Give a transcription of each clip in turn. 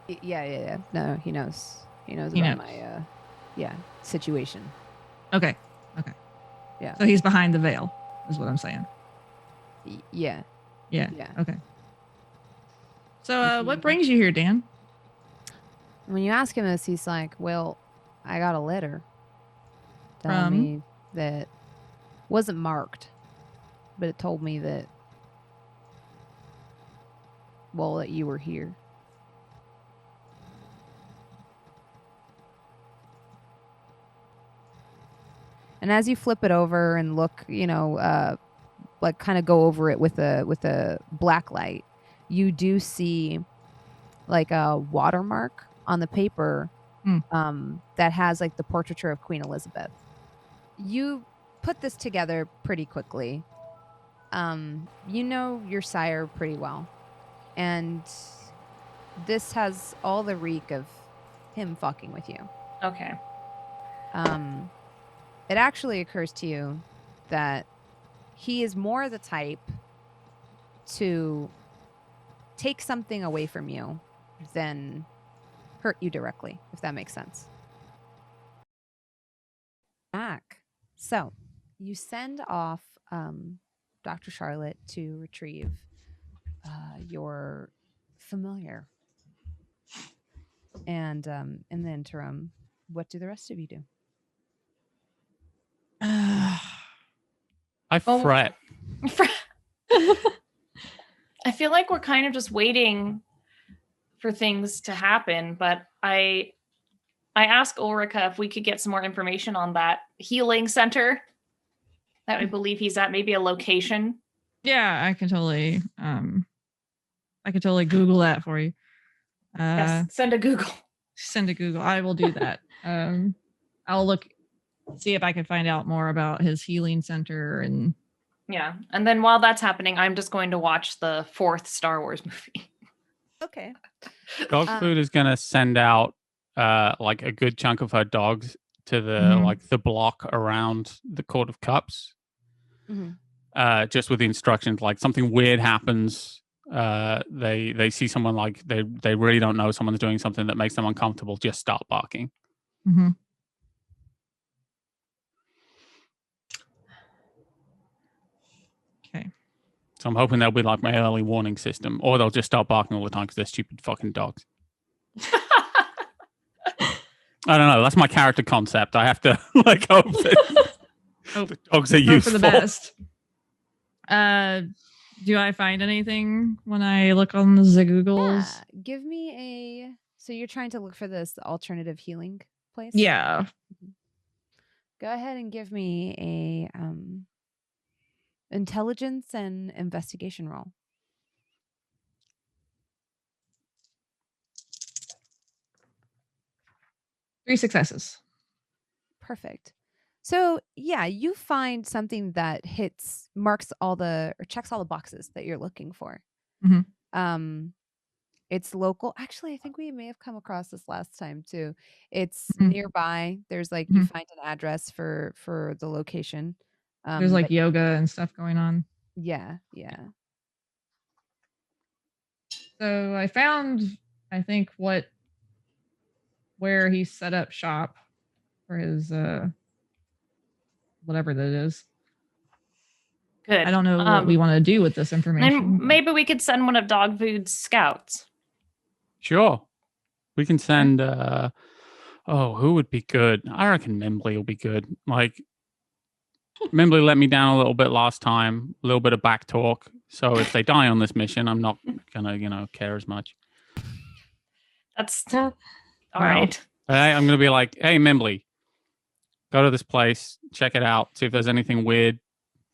Yeah. No, he knows. He knows He about knows. my situation. Okay. Yeah. So he's behind the veil, is what I'm saying. Yeah. Yeah. Yeah. Okay. So, what brings you here, Dan? When you ask him this, he's like, "Well, I got a letter telling From? me that wasn't marked, but it told me that that you were here." And as you flip it over and look, like kind of go over it with a black light, you do see like a watermark on the paper that has like the portraiture of Queen Elizabeth. You put this together pretty quickly. You know your sire pretty well, and this has all the reek of him fucking with you. Okay. It actually occurs to you that he is more the type to take something away from you than hurt you directly, if that makes sense. Back. So you send off Dr. Charlotte to retrieve your familiar. And in the interim, what do the rest of you do? I fret. I feel like we're kind of just waiting for things to happen, but I asked Ulrika if we could get some more information on that healing center that I believe he's at, maybe a location. Yeah, I can totally Google that for you. Yes, send a Google. Send a Google. I will do that. I'll look, see if I can find out more about his healing center and. Yeah, and then while that's happening, I'm just going to watch the 4th Star Wars movie. Okay. Dogfood is going to send out like a good chunk of her dogs to the like the block around the Court of Cups. Just with the instructions, like something weird happens, they see someone, like they really don't know someone's doing something that makes them uncomfortable, just start barking. Okay. So I'm hoping they'll be like my early warning system, or they'll just start barking all the time because they're stupid fucking dogs. I don't know. That's my character concept. I have to like hope that the dogs are useful. For the best. Do I find anything when I look on the Googles? Yeah. Give me a. So you're trying to look for this alternative healing place? Yeah. Go ahead and give me a intelligence and investigation roll. 3 successes. Perfect. So yeah, you find something that checks all the boxes that you're looking for. It's local. Actually, I think we may have come across this last time too. It's nearby. There's like you find an address for the location. There's like yoga and stuff going on. Yeah. So I found, I think, where he set up shop for his whatever that is. Good. I don't know what we want to do with this information. Then maybe we could send one of Dogfood's scouts. Sure. We can send who would be good? I reckon Mimbly will be good. Like Mimbly let me down a little bit last time, a little bit of back talk. So if they die on this mission, I'm not gonna, care as much. That's all right. I'm gonna be like, hey Mimbly, go to this place, check it out, see if there's anything weird.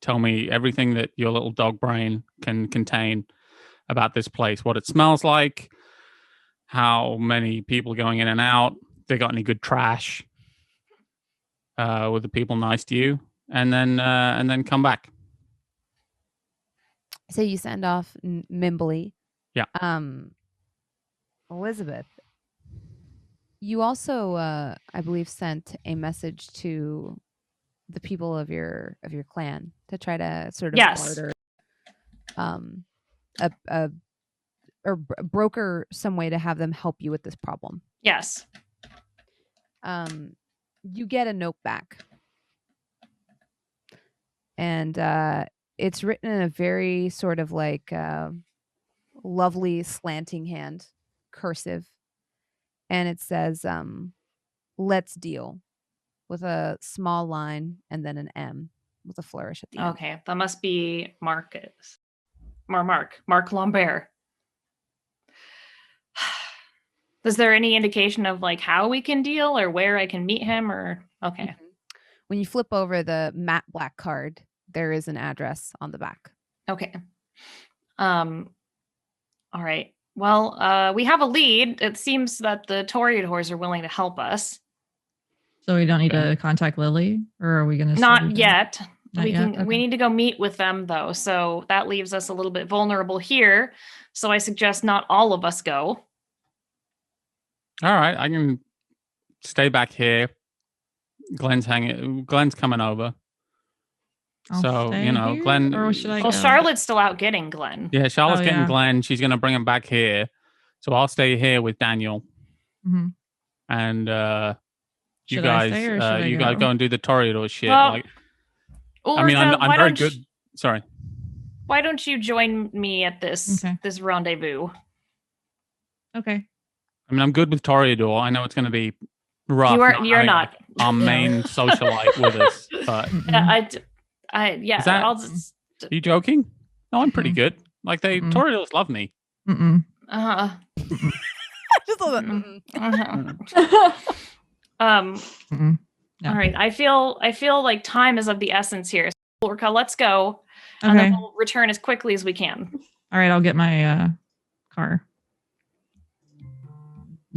Tell me everything that your little dog brain can contain about this place, what it smells like, how many people going in and out, if they got any good trash, were the people nice to you, and then come back. So you send off Mimbly. Yeah. Elizabeth, you also, I believe, sent a message to the people of your clan to try to sort of barter broker some way to have them help you with this problem. Yes. You get a note back, and it's written in a very sort of like lovely slanting hand, cursive, and it says let's deal, with a small line and then an M with a flourish at the end. Okay, that must be Marcus. Mark Lambert. Is there any indication of like how we can deal or where I can meet him or okay. When you flip over the matte black card, there is an address on the back. Okay. All right. Well, we have a lead. It seems that the Toreadors are willing to help us. So we don't need to contact Lily, or are we going to? Not yet. Not we yet? can. Okay. We need to go meet with them though. So that leaves us a little bit vulnerable here. So I suggest not all of us go. All right, I can stay back here. Glenn's coming over. I'll So, stay you know, here, Glenn- or should I Well, go? Charlotte's still out getting Glenn. Yeah, Charlotte's Oh, getting yeah. Glenn. She's going to bring him back here. So I'll stay here with Daniel. Mhm. And you Should I guys stay or should I you guys go? go and do the Toreador shit. Well, Like, I mean, I'm why very don't good. you- Sorry. Why don't you join me at this Okay. this rendezvous? Okay. I mean, I'm good with Toreador. I know it's going to be rough. You're having, not. like, our main socialite with us. But Mm-mm. Yeah. Is that- I'll just. are you joking? No, I'm pretty Mhm. good. Like Mm-mm. Toreadors love me. Mm-mm. Just a little Mm. mm. Mm-mm. No. All right. I feel like time is of the essence here. So, Ulrika, let's go, and Okay. then we'll return as quickly as we can. All right. I'll get my car.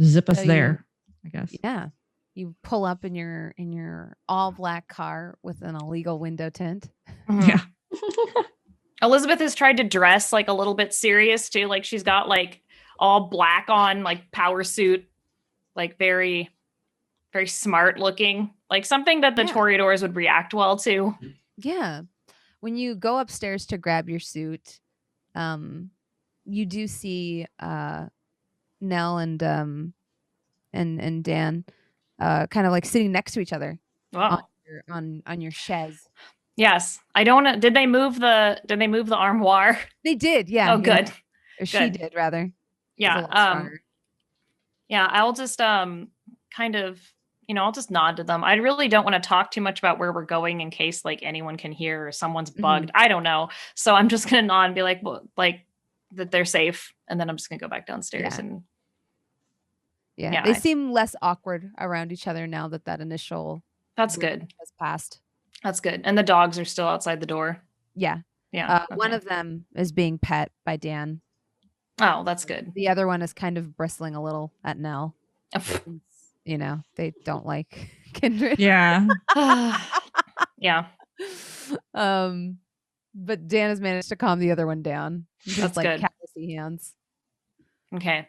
Zip us So you- there, I guess. Yeah. You pull up in your all black car with an illegal window tint. Yeah. Elizabeth has tried to dress like a little bit serious too. Like she's got like all black on, like power suit, like very, very smart looking, like something that the Yeah. Toreadors would react well to. Yeah. When you go upstairs to grab your suit, you do see Nell and Dan kind of like sitting next to each other Wow. on your chaise. Yes. I don't. Did they move the armoire? They did, yeah. Oh, good. Or she Good. did rather. It was a Yeah. little stronger. Yeah. I'll just kind of, I'll just nod to them. I really don't want to talk too much about where we're going in case like anyone can hear or someone's bugged. I don't know. So I'm just gonna nod and be like, well, like that they're safe, and then I'm just gonna go back downstairs Yeah. and Yeah. They seem less awkward around each other now that initial that's group good. has passed. That's good. And the dogs are still outside the door. Yeah. Yeah. One okay. of them is being pet by Dan. Oh, that's good. The other one is kind of bristling a little at Nell. They don't like kindred. Yeah. Yeah. But Dan has managed to calm the other one down. Just That's like good. callousy hands. Okay.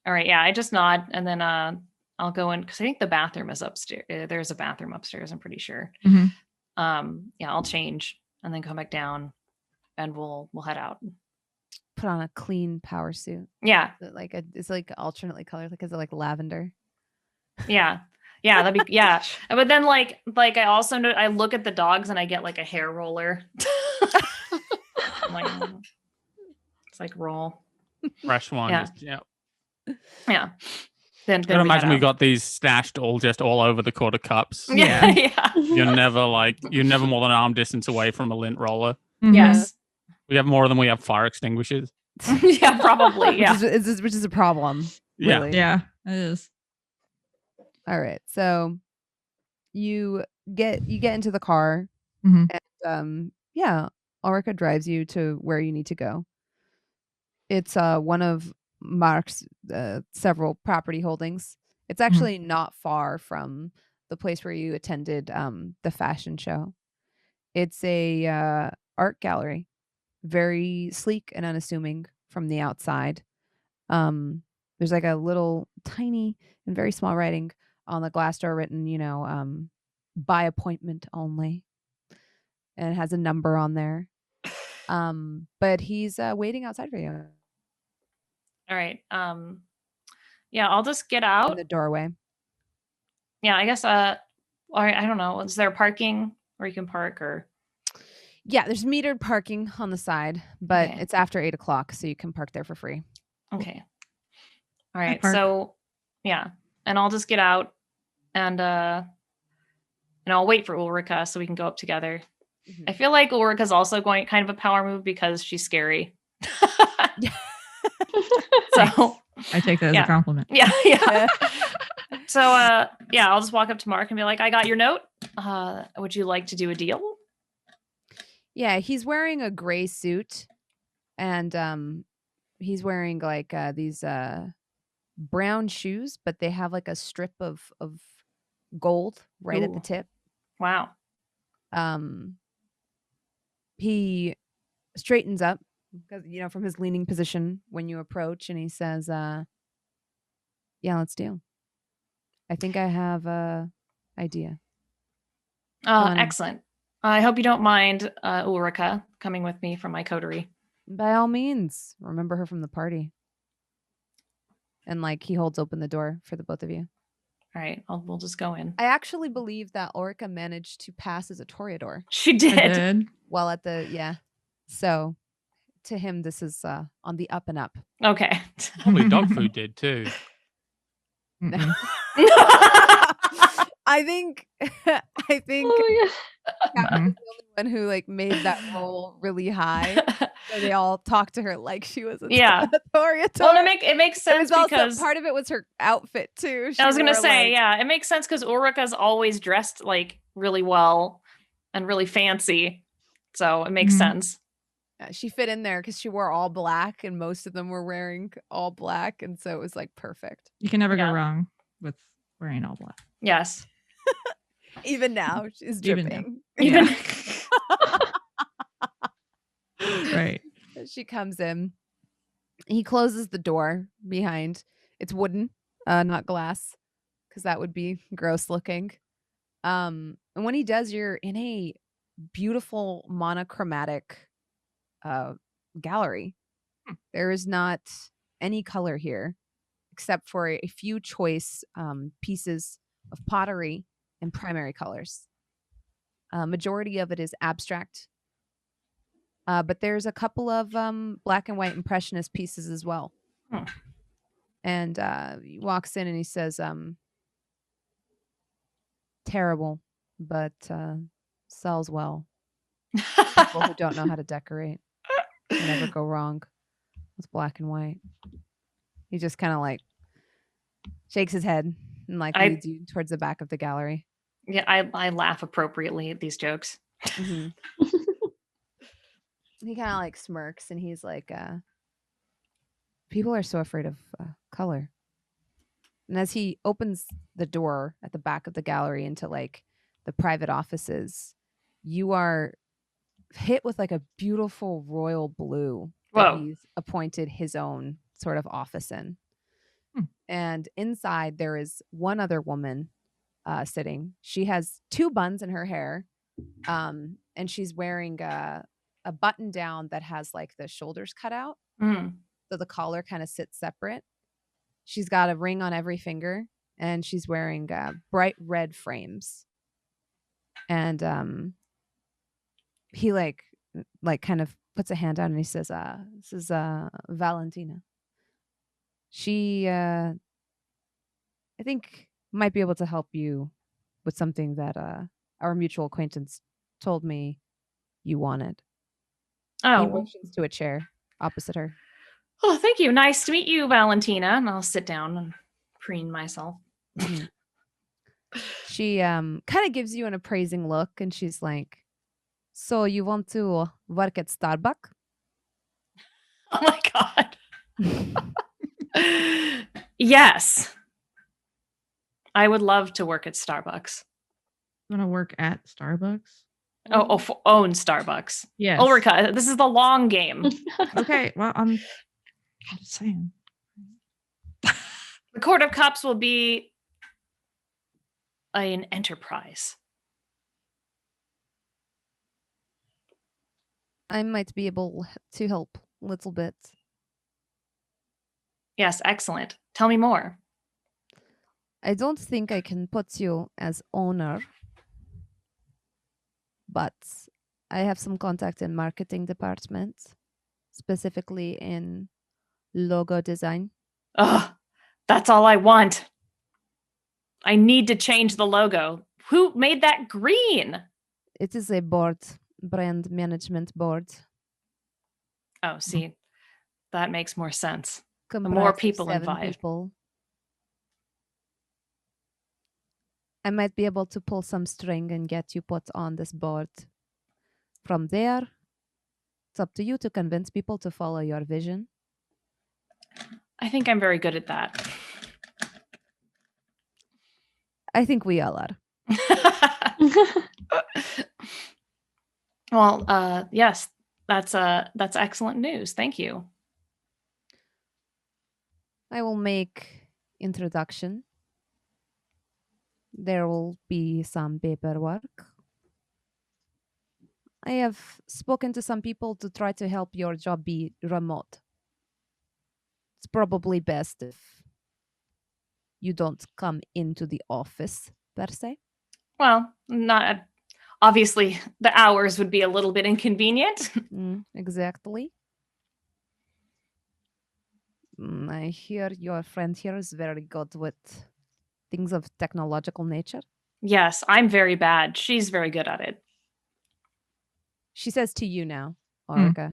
All right. Yeah. I just nod and then I'll go in because I think the bathroom is upstairs. There's a bathroom upstairs, I'm pretty sure. Mhm. Yeah, I'll change and then come back down and we'll head out. Put on a clean power suit. Yeah. It's like alternately colored. Like is it like lavender? Yeah. Yeah. That'd be yeah. But then like I also know I look at the dogs and I get like a hair roller. I'm like, it's like roll. Fresh one. Yeah. Yeah. Yeah. Then I can imagine we got these stashed just all over the quarter cups. Yeah. Yeah. You're never more than an arm distance away from a lint roller. Mhm. Yes. We have more than we have fire extinguishers. Yeah, probably. Yeah. Which is a problem. Yeah. Really. Yeah, it is. All right. So you get into the car Mhm. and Ulrika drives you to where you need to go. It's one of Mark's several property holdings. It's actually not far from the place where you attended the fashion show. It's a art gallery, very sleek and unassuming from the outside. There's like a little tiny and very small writing on the glass door written, by appointment only. And it has a number on there. But he's waiting outside for you. All right. Yeah, I'll just get in out. the doorway. Yeah, I guess all right, I don't know. Is there parking where you can park or Yeah, there's metered parking on the side, but Okay. it's after 8 o'clock, so you can park there for free. okay. All right. park. So yeah. And I'll just get out and I'll wait for Ulrika so we can go up together. I feel like Ulrika's also going kind of a power move because she's scary. So I take that as Yeah. a compliment. yeah. So yeah, I'll just walk up to Mark and be like, I got your note. Would you like to do a deal? Yeah, he's wearing a gray suit, and he's wearing like these brown shoes, but they have like a strip of gold right at the Ooh. tip. Wow. He straightens up because from his leaning position when you approach, and he says, "Yeah, let's deal. I think I have a idea." on. Excellent. I hope you don't mind Ulrika coming with me from my coterie. By all means, remember her from the party. And like he holds open the door for the both of you. All right, we'll just go in. I actually believe that Ulrika managed to pass as a toreador She I did. did. while at the So to him, this is on the up and up. Okay. Probably Dogfood did too. Mm-mm. I think Oh my god. Kat was the only one who like made that roll really high. So they all talked to her like she was a Yeah. toreador. Well, it makes It sense was also because part of it was her outfit too. I was gonna wore, say, like- yeah, it makes sense because Ulrika's always dressed like really well and really fancy, so it makes Mhm. sense. She fit in there because she wore all black, and most of them were wearing all black, and so it was like perfect. You can never Yeah. go wrong with wearing all black. Yes. Even now, she's Even dripping. now. Even Right. She comes in. He closes the door behind. It's wooden, not glass, because that would be gross looking. And when he does, you're in a beautiful monochromatic gallery. There is not any color here except for a few choice pieces of pottery and primary colors. Majority of it is abstract, but there's a couple of black and white impressionist pieces as well. Hmm. And he walks in and he says, terrible, but sells well. People who don't know how to decorate can never go wrong with black and white. He just kind of like shakes his head and like leads you towards the back of the gallery. Yeah, I laugh appropriately at these jokes. Mhm. He kind of like smirks and he's like, people are so afraid of color. And as he opens the door at the back of the gallery into like the private offices, you are hit with like a beautiful royal blue that Whoa. he's appointed his own sort of office in. Hmm. And inside there is one other woman sitting. She has two buns in her hair, and she's wearing a button down that has like the shoulders cut out, Mm. so the collar kind of sits separate. She's got a ring on every finger, and she's wearing bright red frames. And he like kind of puts a hand out and he says, "This is Valentina. She, I think, might be able to help you with something that our mutual acquaintance told me you wanted." He Oh, motions to a chair opposite her. oh, thank you. Nice to meet you, Valentina. And I'll sit down and preen myself. Mhm. She kind of gives you an appraising look, and she's like, "So you want to work at Starbucks?" Oh my god. Yes. I would love to work at Starbucks. You want to work at Starbucks? Own Starbucks. Yes. Ulrika, this is the long game. Okay. Well, I'm just saying. The Court of Cups will be an enterprise. I might be able to help a little bit. Yes, excellent. Tell me more. I don't think I can put you as owner, but I have some contact in marketing department, specifically in logo design. Ugh, that's all I want. I need to change the logo. Who made that green? It is a board, brand management board. Oh, see, that makes more sense. Comprised more of people 7 involved. people. I might be able to pull some string and get you put on this board. From there, it's up to you to convince people to follow your vision. I think I'm very good at that. I think we all are. Well, yes, that's excellent news. Thank you. I will make introduction. There will be some paperwork. I have spoken to some people to try to help your job be remote. It's probably best if you don't come into the office, per se. Well, not obviously the hours would be a little bit inconvenient. Exactly. I hear your friend here is very good with things of technological nature. Yes, I'm very bad. She's very good at it. She says to you now, Ulrika,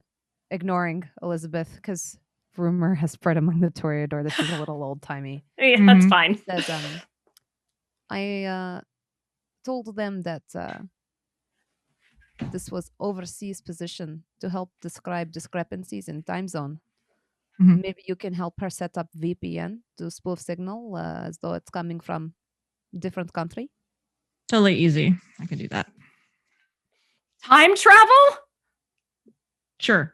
ignoring Elizabeth, because rumor has spread among the Toreador that she's a little old-timey. Yeah, that's fine. Says, I told them that this was overseas position to help describe discrepancies in time zone. Maybe you can help her set up VPN to spoof signal as though it's coming from a different country. Totally easy. I can do that. Time travel? Sure.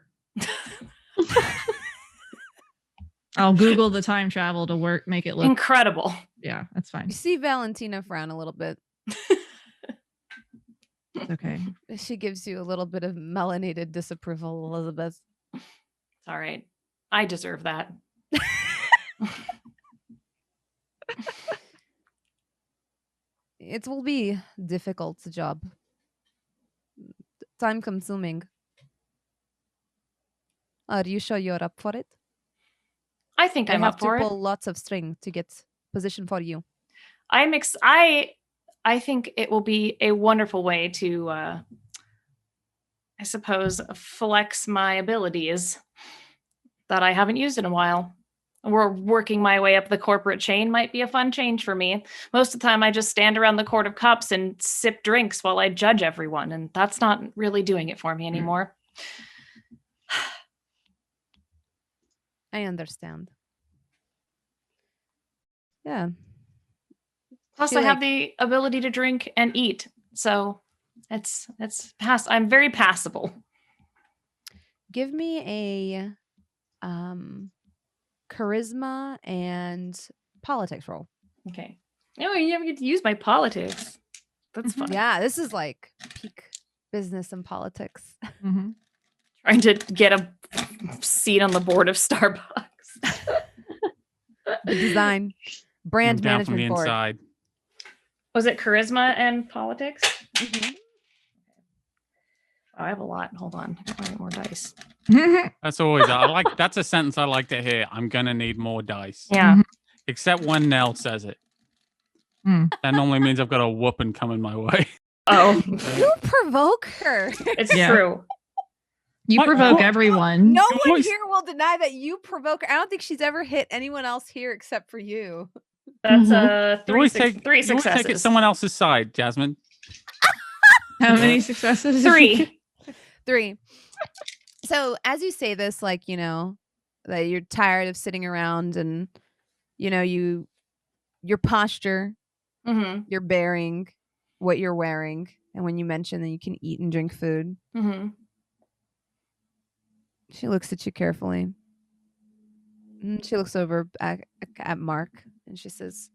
I'll Google the time travel to work, make it look incredible. Yeah, that's fine. You see Valentina frown a little bit. It's okay. She gives you a little bit of melanated disapproval, Elizabeth. It's all right. I deserve that. It will be difficult job. Time consuming. Are you sure you're up for it? I think I'm up for I have to it. pull lots of string to get position for you. I think it will be a wonderful way to I suppose flex my abilities that I haven't used in a while. We're working my way up the corporate chain might be a fun change for me. Most of the time I just stand around the Court of Cups and sip drinks while I judge everyone, and that's not really doing it for me anymore. I understand. Yeah. Plus I have the ability to drink and eat. So it's I'm very passable. Give me a charisma and politics roll. Okay. No, you never get to use my politics. That's fun. Yeah, this is like peak business and politics. Trying to get a seat on the board of Starbucks. The design, brand down from management the board. inside. Was it charisma and politics? Oh, I have a lot. Hold on. I need more dice. That's always that's a sentence I like to hear. I'm gonna need more dice. Yeah. Except when Nell says it. That normally means I've got a whooping coming my way. Oh. You provoke her. It's true. You provoke everyone. No one here will deny that you provoke her. I don't think she's ever hit anyone else here except for you. That's three three successes. take it someone else's side, Jasmine. How many successes? 3. 3. So as you say this, like, you know, that you're tired of sitting around and, you know, your posture, your bearing, what you're wearing, and when you mention that you can eat and drink food, she looks at you carefully. She looks over at Mark and she says,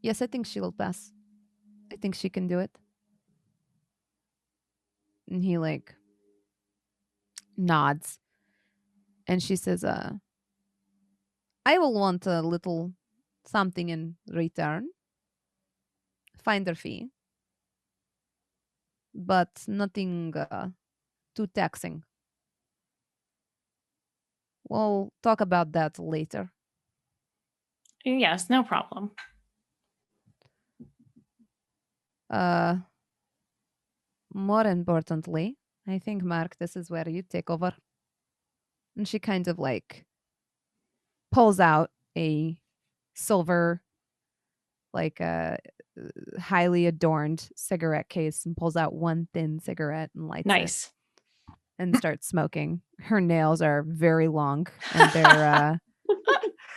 "Yes, I think she will pass. I think she can do it." And he like nods. And she says, I will want a little something in return. Finder fee. But nothing too taxing. We'll talk about that later. Yes, no problem. More importantly, I think, Mark, this is where you take over. And she kind of like pulls out a silver, like highly adorned cigarette case and pulls out one thin cigarette and lights it Nice. and starts smoking. Her nails are very long and they're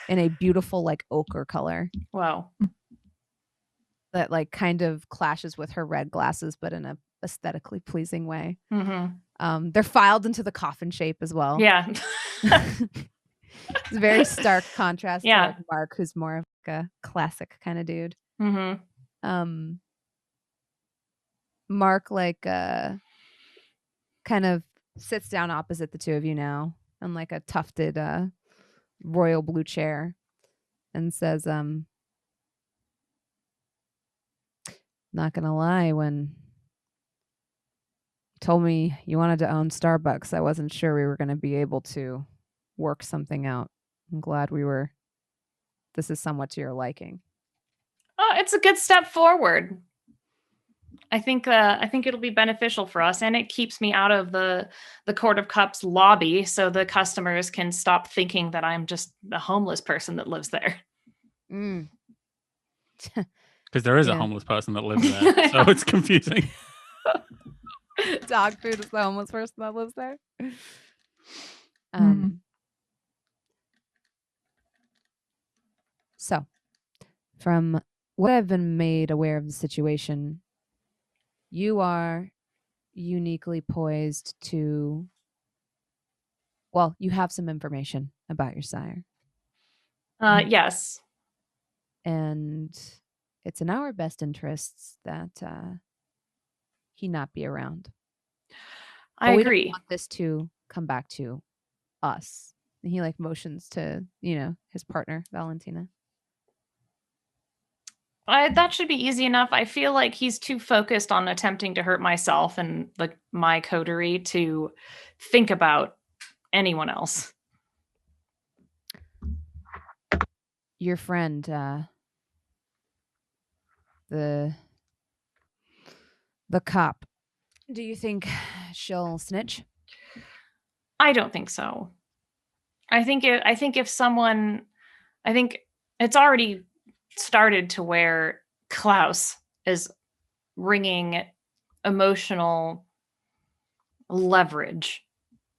in a beautiful like ochre color Wow. that like kind of clashes with her red glasses, but in a aesthetically pleasing way. Mm-hmm. They're filed into the coffin shape as well. Yeah. It's a very stark contrast Yeah. to like Mark, who's more of like a classic kind of dude. Mm-hmm. Mark like kind of sits down opposite the two of you now on like a tufted royal blue chair and says, not gonna lie, when you told me you wanted to own Starbucks, I wasn't sure we were gonna be able to work something out. I'm glad this is somewhat to your liking. Oh, it's a good step forward. I think it'll be beneficial for us, and it keeps me out of the Court of Cups lobby, so the customers can stop thinking that I'm just a homeless person that lives there. Because there is a Yeah. homeless person that lives there, so it's confusing. Dogfood is the homeless person that lives there. So, from what I've been made aware of the situation, you are uniquely poised to. Well, you have some information about your sire. Yes. And it's in our best interests that he not be around. I We agree. don't want this to come back to us. And he like motions to, his partner, Valentina. That should be easy enough. I feel like he's too focused on attempting to hurt myself and like my coterie to think about anyone else. Your friend, the cop. Do you think she'll snitch? I don't think so. I think it's already started to where Klaus is wringing emotional leverage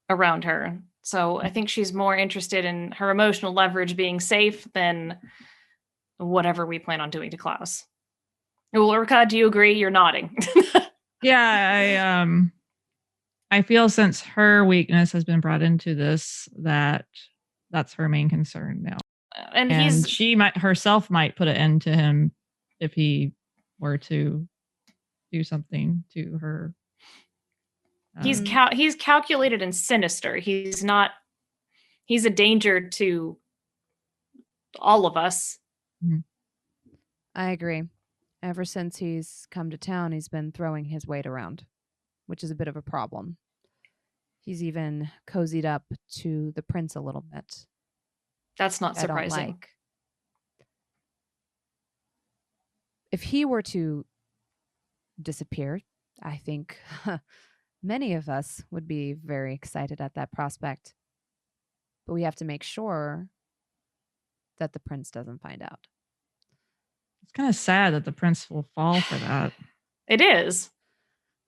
around her. So I think she's more interested in her emotional leverage being safe than whatever we plan on doing to Klaus. Ulrika, do you agree? You're nodding. Yeah, I feel since her weakness has been brought into this, that's her main concern now. And she might put an end to him if he were to do something to her. He's calculated and sinister. He's a danger to all of us. I agree. Ever since he's come to town, he's been throwing his weight around, which is a bit of a problem. He's even cozied up to the prince a little bit. That's not surprising. I don't like. If he were to disappear, I think many of us would be very excited at that prospect. But we have to make sure that the prince doesn't find out. It's kind of sad that the prince will fall for that. It is.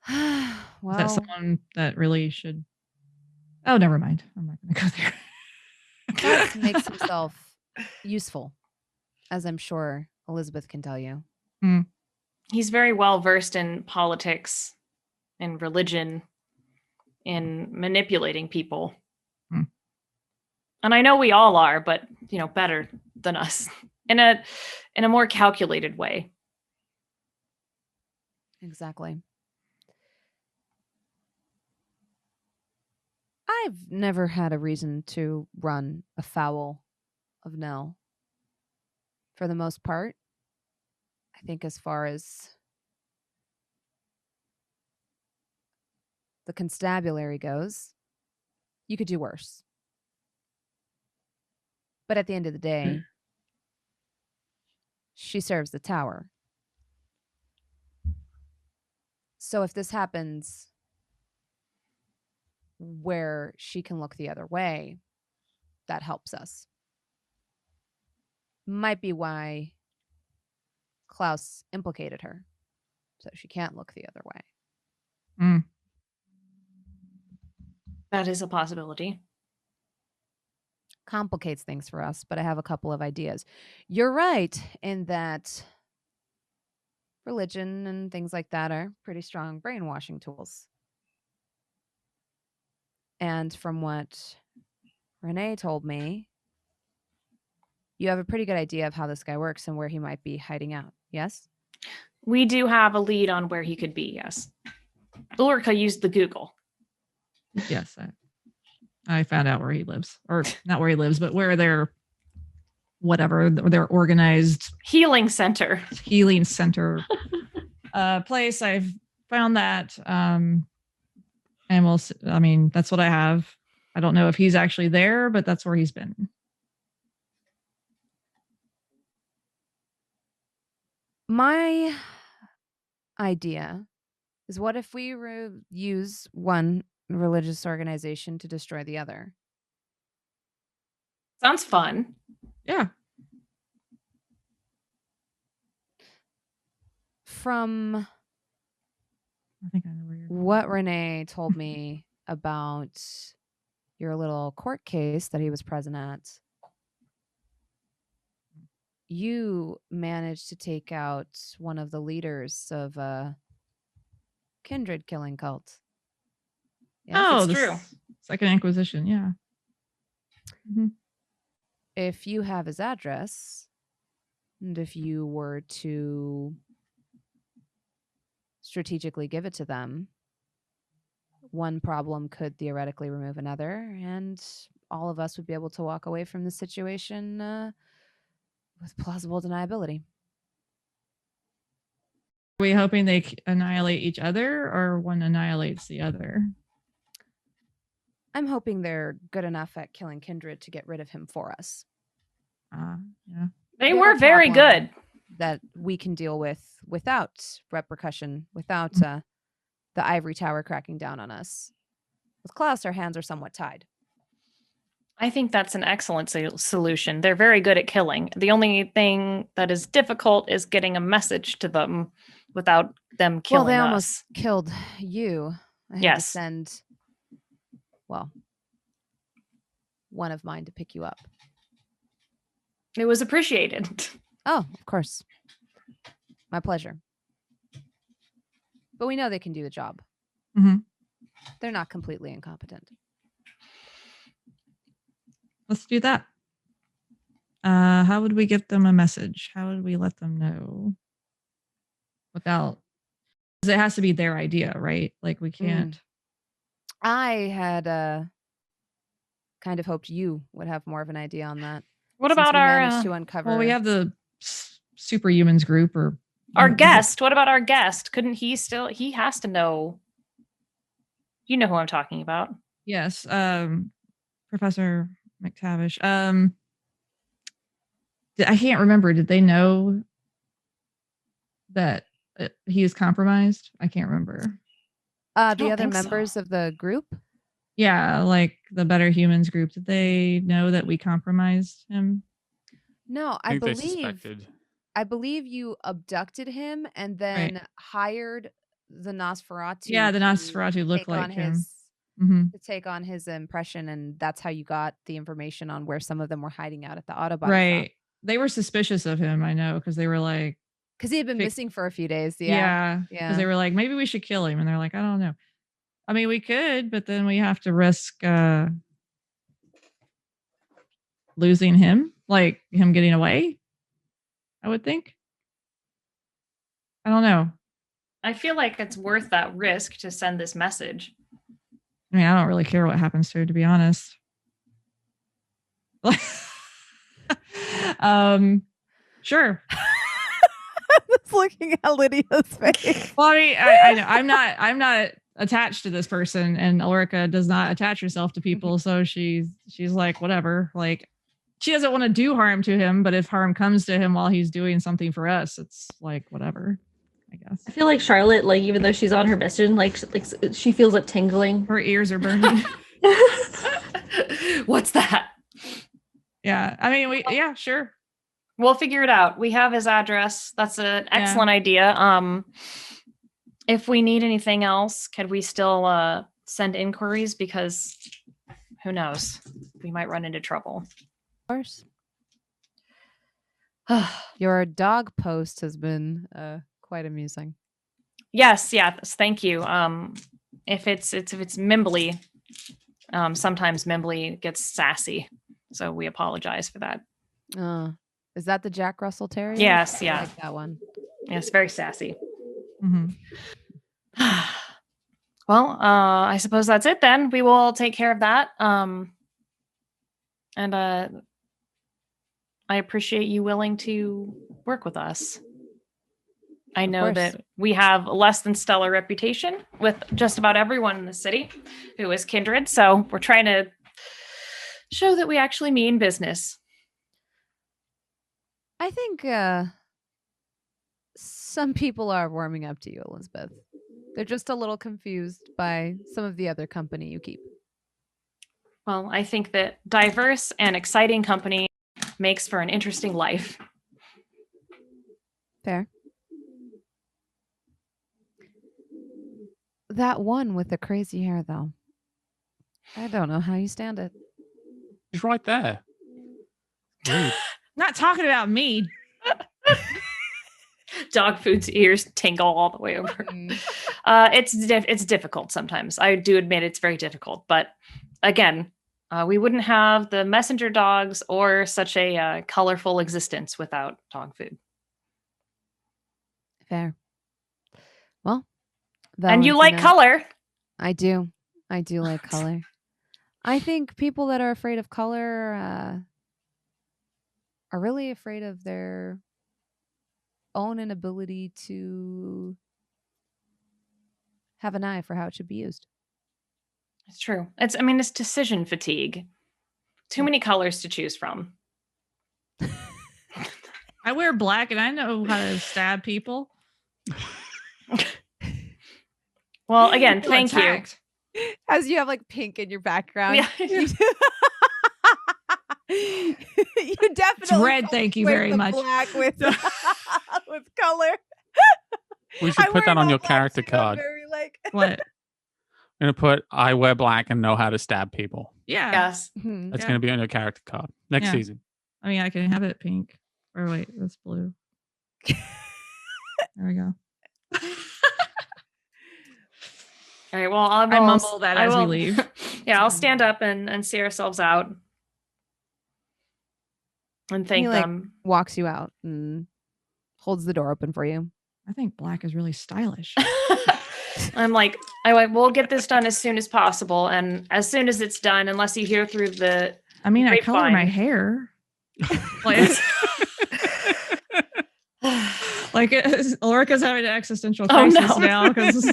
Well, is that someone that really should? Oh, never mind. I'm not going to go there. Klaus makes himself useful, as I'm sure Elizabeth can tell you. He's very well versed in politics, in religion, in manipulating people. And I know we all are, but better than us in a more calculated way. Exactly. I've never had a reason to run afoul of Nell. For the most part, I think as far as the constabulary goes, you could do worse. But at the end of the day, she serves the tower. So if this happens where she can look the other way, that helps us. Might be why Klaus implicated her, so she can't look the other way. Mm. That is a possibility. Complicates things for us, but I have a couple of ideas. You're right in that religion and things like that are pretty strong brainwashing tools. And from what Renee told me, you have a pretty good idea of how this guy works and where he might be hiding out, yes? We do have a lead on where he could be, yes. Ulrika used the Google. Yes, I found out where he lives, or not where he lives, but where their organized Healing center. healing center place. I've found that, and that's what I have. I don't know if he's actually there, but that's where he's been. My idea is, what if we use one religious organization to destroy the other? Sounds fun. Yeah. From I think I know where you're going. what Renee told me about your little court case that he was present at, you managed to take out one of the leaders of a kindred killing cult. Oh, the it's true. Second Inquisition, yeah. Mm-hmm. If you have his address, and if you were to strategically give it to them, one problem could theoretically remove another, and all of us would be able to walk away from the situation with plausible deniability. Are we hoping they annihilate each other, or one annihilates the other? I'm hoping they're good enough at killing kindred to get rid of him for us. Yeah. They have were a very problem good. that we can deal with without repercussion, without the ivory tower cracking down on us. With Klaus, our hands are somewhat tied. I think that's an excellent solution. They're very good at killing. The only thing that is difficult is getting a message to them without them killing Well, they us. almost killed you. I had to Yes. send, one of mine to pick you up. It was appreciated. Oh, of course. My pleasure. But we know they can do the job. Mm-hmm. They're not completely incompetent. Let's do that. How would we give them a message? How would we let them know? Without, because it has to be their idea, right? Like we can't. I had kind of hoped you would have more of an idea on that. What since about we our managed to uncover? Well, we have the superhumans group, or our guest? What about our guest? Couldn't he still? He has to know. You know who I'm talking about. Yes, Professor McTavish. I can't remember. Did they know that he is compromised? I can't remember. The don't other think so. members of the group? Yeah, like the Better Humans group. Did they know that we compromised him? No, I think they suspected. I believe you abducted him and then hired the Nosferatu. Yeah, the to Nosferatu looked take like on him. his to take on his impression, and that's how you got the information on where some of them were hiding out at the Autobot. Right. They were suspicious of him, I know, because they were like, because he had been missing for a few days. yeah. Because they were like, maybe we should kill him. And they're like, I don't know. I mean, we could, but then we have to risk losing him, like him getting away, I would think. I don't know. I feel like it's worth that risk to send this message. I mean, I don't really care what happens to her, to be honest. Sure. Just looking at Lydia's face. Well, I mean, I know I'm not attached to this person, and Ulrika does not attach herself to people, so she's like, whatever. Like, she doesn't want to do harm to him, but if harm comes to him while he's doing something for us, it's like whatever, I guess. I feel like Charlotte, like even though she's on her mission, like she feels it tingling. Her ears are burning. What's that? Yeah, I mean, yeah, sure. We'll figure it out. We have his address. That's an excellent idea. If we need anything else, could we still send inquiries? Because who knows? We might run into trouble. Of course. Your dog post has been quite amusing. Yes, thank you. If it's Mimbly, sometimes Mimbly gets sassy, so we apologize for that. Is that the Jack Russell Terrier? Yes, I yeah. like that one. Yes, very sassy. Mm-hmm. Well, I suppose that's it then. We will take care of that. And I appreciate you willing to work with us. I know that we have a less than stellar reputation with just about everyone in the city who is kindred. So we're trying to show that we actually mean business. I think some people are warming up to you, Elizabeth. They're just a little confused by some of the other company you keep. Well, I think that diverse and exciting company makes for an interesting life. Fair. That one with the crazy hair, though. I don't know how you stand it. He's right there. Rude. Not talking about me. Dogfood's ears tingle all the way over. It's difficult sometimes. I do admit it's very difficult. But again, we wouldn't have the messenger dogs or such a colorful existence without Dogfood. Fair. Well, and you like color. I do. I do like color. I think people that are afraid of color are really afraid of their own inability to have an eye for how it should be used. It's true. It's decision fatigue. Too many colors to choose from. I wear black and I know how to stab people. Well, again, thank you. As you have like pink in your background. Yeah. You definitely It's red, thank you very much. Black with with color. We should put that on your character card. What? I'm going to put, I wear black and know how to stab people. Yeah. Yes. That's going to be on your character card next season. I mean, I can have it pink. Or wait, that's blue. There we go. All right. Well, I mumble that as we leave. Yeah, I'll stand up and see ourselves out. And thank them. Walks you out and holds the door open for you. I think black is really stylish. I'm like, we'll get this done as soon as possible. And as soon as it's done, unless you hear through the I color my hair. Like Ulrika's having an existential crisis now because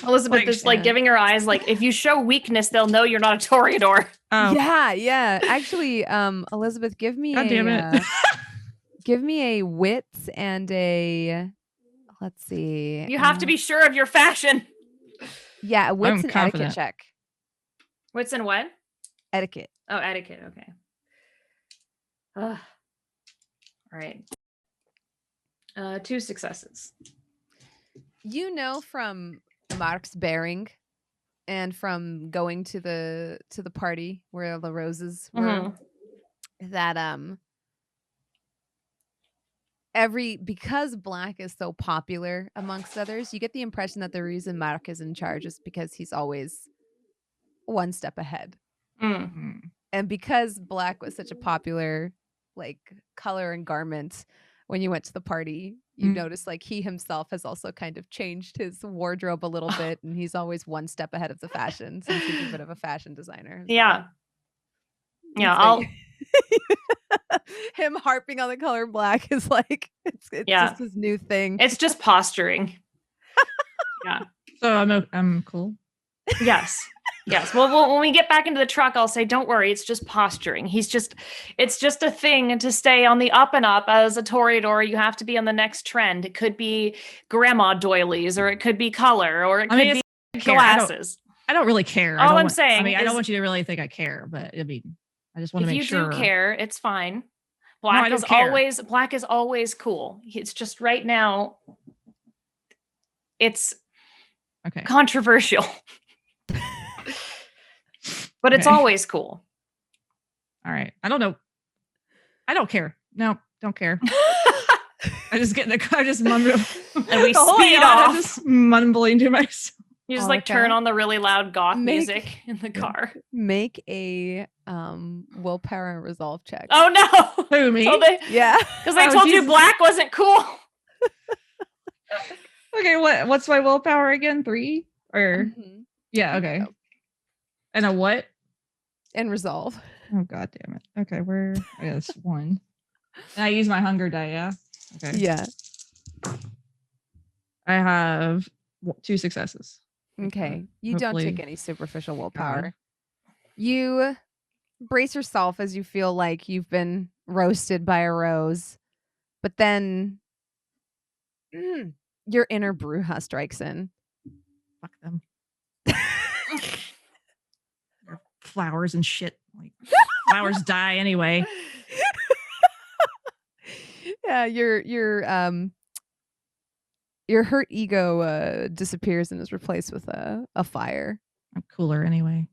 Elizabeth is giving her eyes like, if you show weakness, they'll know you're not a Toreador. Oh. Yeah. Actually, Elizabeth, give me give me a wits and a, let's see. You have to be sure of your fashion. Yeah, a wits and etiquette check. Wits and what? Etiquette. Oh, etiquette. Okay. All right. 2 successes. You know from Mark's bearing and from going to the party where the roses were that because black is so popular amongst others, you get the impression that the reason Mark is in charge is because he's always one step ahead. And because black was such a popular color and garment, when you went to the party, you notice he himself has also kind of changed his wardrobe a little bit, and he's always one step ahead of the fashion since he's a bit of a fashion designer. Yeah. So. Yeah, Him harping on the color black is like it's Yeah. just his new thing. It's just posturing. Yeah. So I'm cool. Yes. Yes. Well, when we get back into the truck, I'll say, don't worry, it's just posturing. It's just a thing to stay on the up and up. As a Toreador, you have to be on the next trend. It could be grandma doilies, or it could be color, or it could be glasses. I don't really care. All I'm saying I is- don't want you to really think I care, but I mean, I just want If to you make sure. do care, it's fine. No, I don't care. Black is always cool. It's just right now, it's Okay. controversial. But it's Okay. always cool. All right. I don't know. I don't care. No, don't care. I just get in the car, just mumbling. And we The whole speed yacht, I'm off. just mumbling to myself. You just like turn on the really loud goth Make- music in the car. Make a willpower and resolve check. Oh no! Who, me? Yeah. Because I Oh, told you Jesus. black wasn't cool. Okay, what's my willpower again? 3? Or Mhm. yeah, okay. And a what? And resolve. Oh god damn it. Okay, where I guess 1. And I use my hunger die, yeah? Okay. Yeah. I have 2 successes. Okay. You don't Hopefully- take any superficial willpower. You brace yourself as you feel like you've been roasted by a rose, but then your inner Bruja strikes in. Fuck them. They're flowers and shit. Like flowers die anyway. Yeah, your hurt ego disappears and is replaced with a fire. I'm cooler anyway.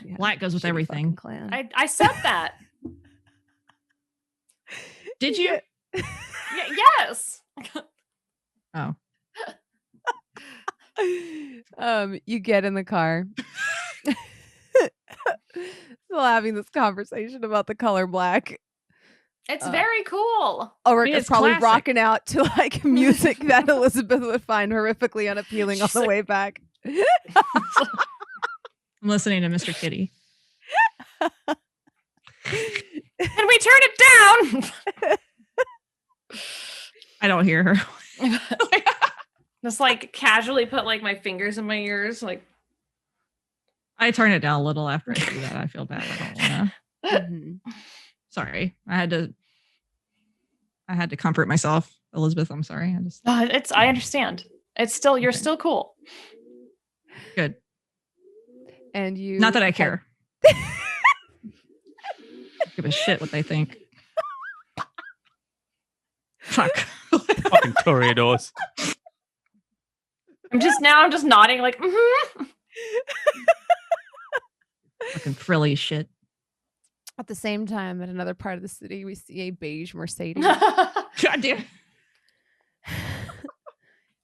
Yeah, Black goes with shitty everything. fucking clan. I said that. Did you? Yes. Oh. You get in the car. Still having this conversation about the color black. It's very cool. Ulrika's it's probably classic. rocking out to like music that Elizabeth would find horrifically unappealing on She's the like- way back. I'm listening to Mr. Kitty. Can we turn it down? I don't hear her. Just like casually put like my fingers in my ears, like I turn it down a little after I do that. I feel bad. I don't wanna. Mhm. Sorry. I had to comfort myself. Elizabeth, I'm sorry. I understand. It's still you're Okay. still cool. Good. And you Not that I head- care. Give a shit what they think. Fuck. Fucking Toreadors. I'm just nodding like mm-hmm. Fucking frilly shit. At the same time, at another part of the city, we see a beige Mercedes God damn.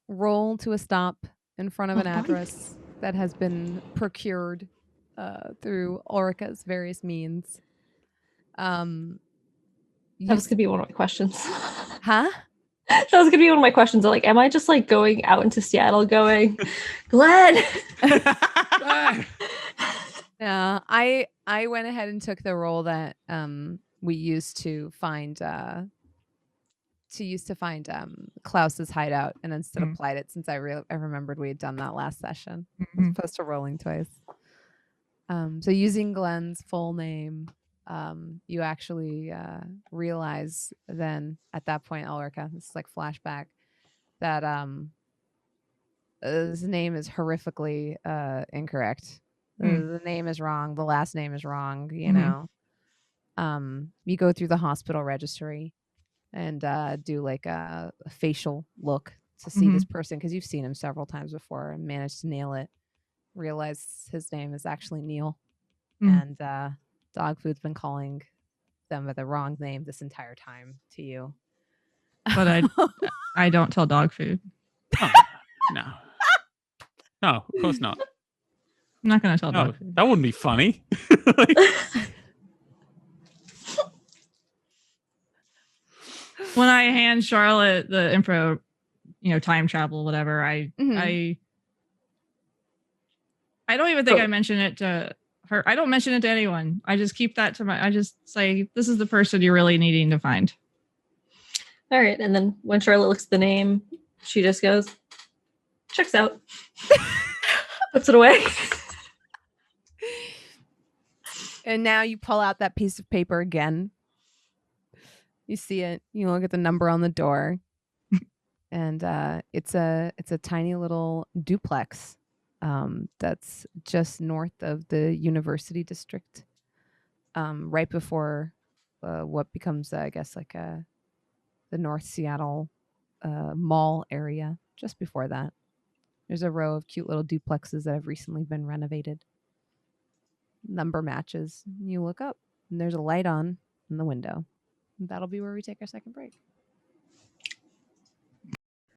roll to a stop in front of an Oh, God. address that has been procured through Ulrika's various means. That was gonna be one of my questions. Huh? That was gonna be one of my questions. Like, am I just like going out into Seattle going, Glenn? Yeah, I went ahead and took the role that we used to find Klaus's hideout, and instead applied it since I remembered we had done that last session, as opposed to rolling twice. So using Glenn's full name, you actually realize then at that point, Ulrika, this is like flashback, that his name is horrifically incorrect. The name is wrong. The last name is wrong. You know, you go through the hospital registry and do like a facial look to see this person because you've seen him several times before and managed to nail it. Realize his name is actually Neil, and Dogfood's been calling them by the wrong name this entire time to you. But I don't tell dog food. Oh, no. No, of course not. I'm not gonna tell No, dog food. that wouldn't be funny. Like, When I hand Charlotte the info, time travel, whatever, I don't even think I mentioned it to her. I don't mention it to anyone. I just keep that to I just say, this is the person you're really needing to find. All right. And then when Charlotte looks at the name, she just goes, checks out. Puts it away. And now you pull out that piece of paper again. You see it. You look at the number on the door. And it's a tiny little duplex that's just north of the University District, right before what becomes, I guess, like the North Seattle mall area. Just before that, there's a row of cute little duplexes that have recently been renovated. Number matches. You look up, and there's a light on in the window. That'll be where we take our second break.